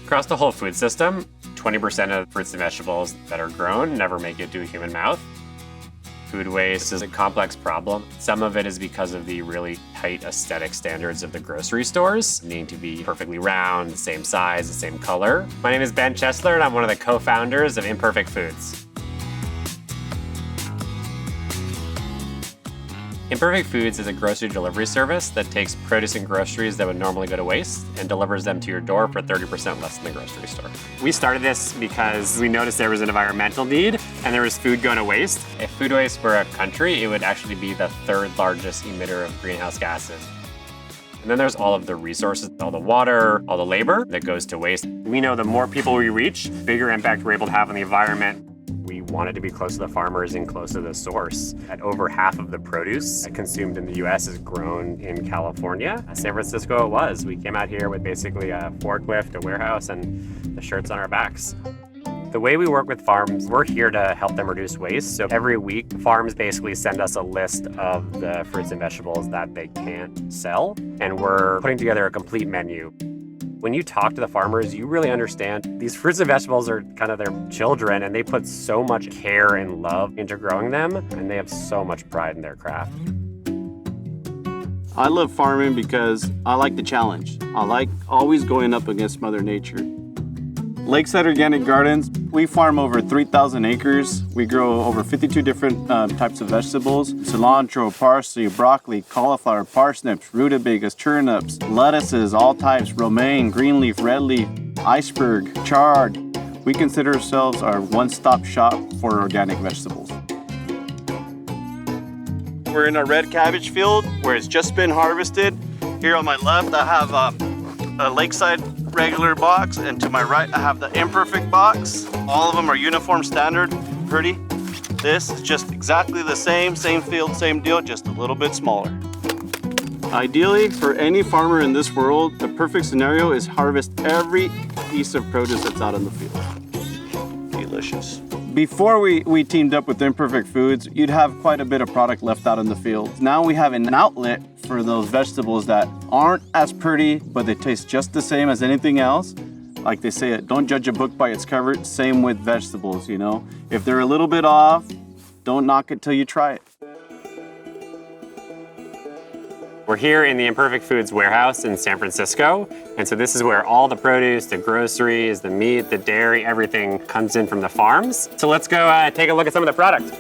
Across the whole food system, 20% of fruits and vegetables that are grown never make it to a human mouth. Food waste is a complex problem. Some of it is because of the really tight aesthetic standards of the grocery stores, needing to be perfectly round, the same size, the same color. My name is Ben Chesler, and I'm one of the co-founders of Imperfect Foods. Imperfect Foods is a grocery delivery service that takes produce and groceries that would normally go to waste and delivers them to your door for 30% less than the grocery store. We started this because we noticed there was an environmental need and there was food going to waste. If food waste were a country, it would actually be the third largest emitter of greenhouse gases. And then there's all of the resources, all the water, all the labor that goes to waste. We know the more people we reach, bigger impact we're able to have on the environment. We wanted to be close to the farmers and close to the source. At over half of the produce consumed in the US is grown in California. San Francisco it was. We came out here with basically a forklift, a warehouse, and the shirts on our backs. The way we work with farms, we're here to help them reduce waste. So every week, farms basically send us a list of the fruits and vegetables that they can't sell, and we're putting together a complete menu. When you talk to the farmers, you really understand these fruits and vegetables are kind of their children, and they put so much care and love into growing them, and they have so much pride in their craft. I love farming because I like the challenge. I like always going up against Mother Nature. Lakeside Organic Gardens, we farm over 3,000 acres. We grow over 52 different types of vegetables: cilantro, parsley, broccoli, cauliflower, parsnips, rutabagas, turnips, lettuces, all types, romaine, green leaf, red leaf, iceberg, chard. We consider ourselves our one-stop shop for organic vegetables. We're in a red cabbage field where it's just been harvested. Here on my left, I have a Lakeside regular box, and to my right I have the Imperfect box. All of them are uniform standard, pretty. This is just exactly the same field, same deal, just a little bit smaller. Ideally, for any farmer in this world, the perfect scenario is harvest every piece of produce that's out in the field. Delicious. Before we teamed up with Imperfect Foods, you'd have quite a bit of product left out in the field. Now we have an outlet for those vegetables that aren't as pretty, but they taste just the same as anything else. Like they say, don't judge a book by its cover. Same with vegetables, you know? If they're a little bit off, don't knock it till you try it. We're here in the Imperfect Foods warehouse in San Francisco. And so this is where all the produce, the groceries, the meat, the dairy, everything comes in from the farms. So let's go take a look at some of the product.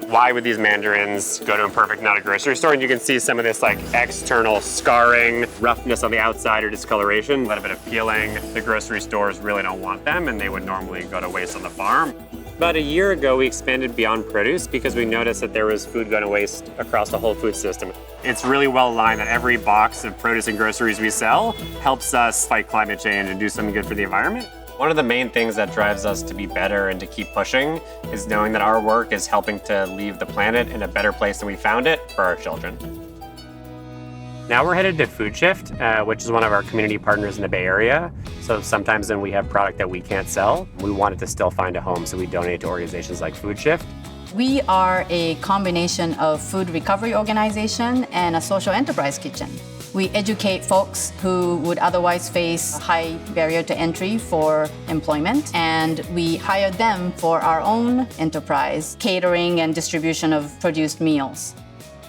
Why would these mandarins go to Imperfect, not a grocery store? And you can see some of this like external scarring, roughness on the outside or discoloration, a little bit of peeling. The grocery stores really don't want them, and they would normally go to waste on the farm. About a year ago, we expanded beyond produce because we noticed that there was food going to waste across the whole food system. It's really well aligned that every box of produce and groceries we sell helps us fight climate change and do something good for the environment. One of the main things that drives us to be better and to keep pushing is knowing that our work is helping to leave the planet in a better place than we found it for our children. Now we're headed to Food Shift, which is one of our community partners in the Bay Area. So sometimes when we have product that we can't sell, we want it to still find a home, so we donate to organizations like Food Shift. We are a combination of food recovery organization and a social enterprise kitchen. We educate folks who would otherwise face a high barrier to entry for employment, and we hire them for our own enterprise, catering and distribution of produced meals.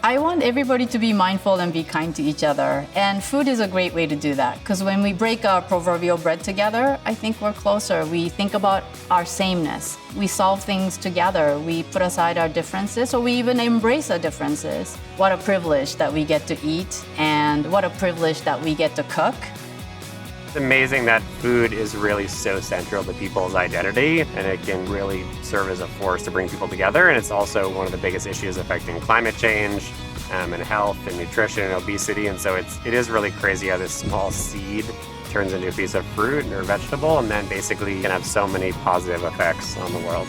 I want everybody to be mindful and be kind to each other, and food is a great way to do that, because when we break our proverbial bread together, I think we're closer. We think about our sameness. We solve things together. We put aside our differences, or we even embrace our differences. What a privilege that we get to eat, and what a privilege that we get to cook. It's amazing that food is really so central to people's identity, and it can really serve as a force to bring people together. And it's also one of the biggest issues affecting climate change and health and nutrition and obesity. And so it is really crazy how this small seed turns into a piece of fruit or vegetable, and then basically can have so many positive effects on the world.